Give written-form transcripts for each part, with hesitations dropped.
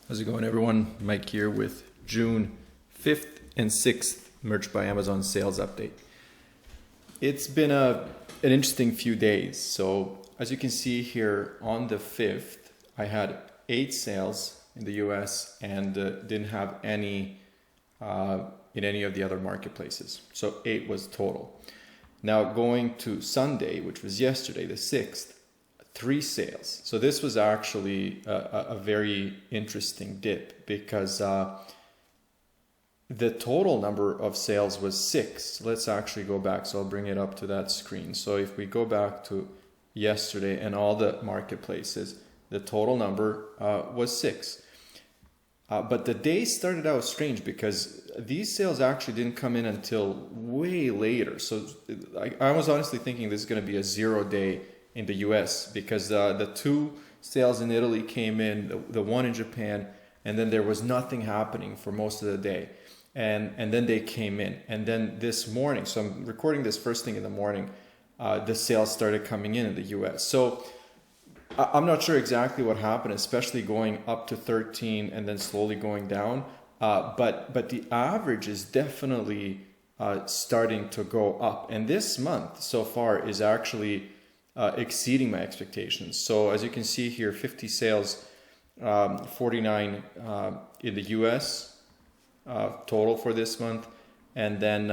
How's it going, everyone? Mike here with June 5th and 6th Merch by Amazon sales update. It's been an interesting few days. So as you can see here on the 5th, I had 8 sales in the US and didn't have any in any of the other marketplaces. So 8 was total. Now going to Sunday, which was yesterday, the 6th, 3 sales. So this was actually a very interesting dip because the total number of sales was 6. Let's actually go back. So I'll bring it up to that screen. So if we go back to yesterday and all the marketplaces, the total number was 6. But the day started out strange because these sales actually didn't come in until way later. So I was honestly thinking this is going to be a 0 day in the US because the 2 sales in Italy came in, the 1 in Japan, and then there was nothing happening for most of the day. And then they came in. And then this morning, so I'm recording this first thing in the morning, the sales started coming in the US. So I'm not sure exactly what happened, especially going up to 13 and then slowly going down. But the average is definitely starting to go up. And this month so far is actually exceeding my expectations. So as you can see here, 50 sales, 49 in the US total for this month, and then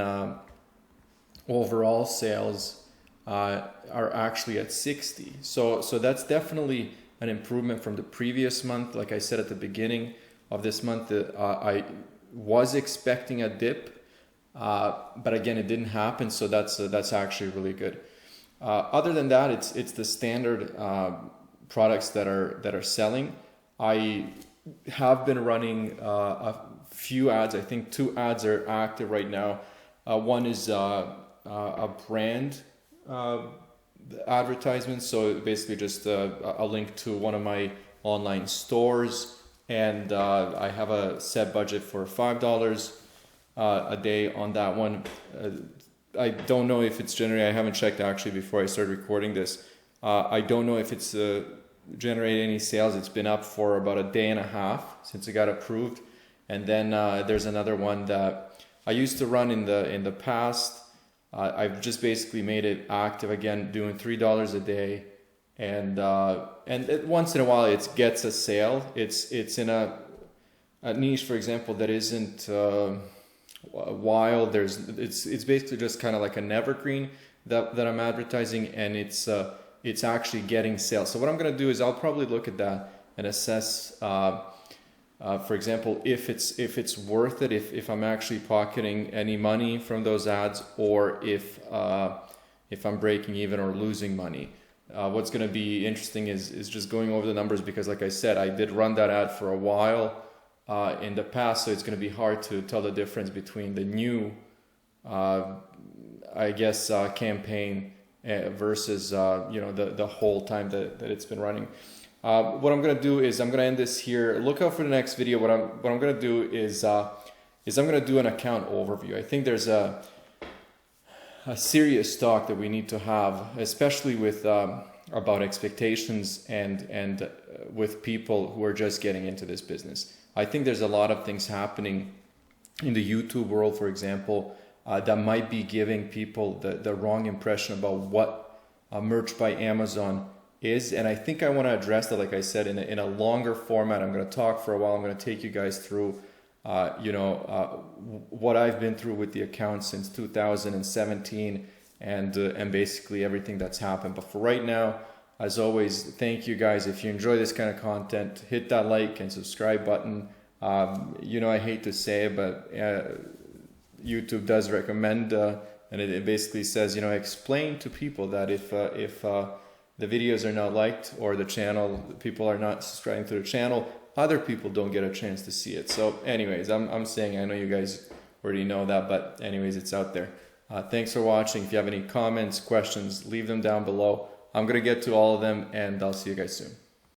overall sales are actually at 60. So that's definitely an improvement from the previous month. Like I said at the beginning of this month, I was expecting a dip, but again, it didn't happen. So that's actually really good. Other than that, it's the standard products that are selling. I have been running a few ads. I think 2 ads are active right now. One is a brand advertisement, so basically just a link to one of my online stores, and I have a set budget for $5 a day on that one. I don't know if it's generating. I haven't checked actually before I started recording this. I don't know if it's generated any sales. It's been up for about a day and a half since it got approved. And then there's another one that I used to run in the past. I've just basically made it active again, doing $3 a day, and once in a while it gets a sale. It's in a niche, for example, that isn't wild. It's basically just kind of like an evergreen that I'm advertising, and it's actually getting sales. So what I'm going to do is I'll probably look at that and assess, for example, if it's worth it, if I'm actually pocketing any money from those ads, or if I'm breaking even or losing money. What's going to be interesting is just going over the numbers, because like I said, I did run that ad for a while in the past, so it's going to be hard to tell the difference between the new campaign versus the whole time that it's been running. What I'm going to do is I'm going to end this here. Look out for the next video. What I'm going to do is I'm going to do an account overview. I think there's a serious talk that we need to have, especially with about expectations and with people who are just getting into this business. I think there's a lot of things happening in the YouTube world, for example, that might be giving people the wrong impression about what Merch by Amazon is. And I think I want to address that, like I said, in a longer format. I'm going to talk for a while. I'm going to take you guys through what I've been through with the account since 2017 and basically everything that's happened. But for right now, as always, thank you guys. If you enjoy this kind of content, hit that like and subscribe button. I hate to say it, but YouTube does recommend, and it basically says, explain to people that if the videos are not liked, or the channel, people are not subscribing to the channel, other people don't get a chance to see it. So anyways, I'm saying, I know you guys already know that, but anyways, it's out there. Thanks for watching. If you have any comments, questions, leave them down below. I'm going to get to all of them, and I'll see you guys soon.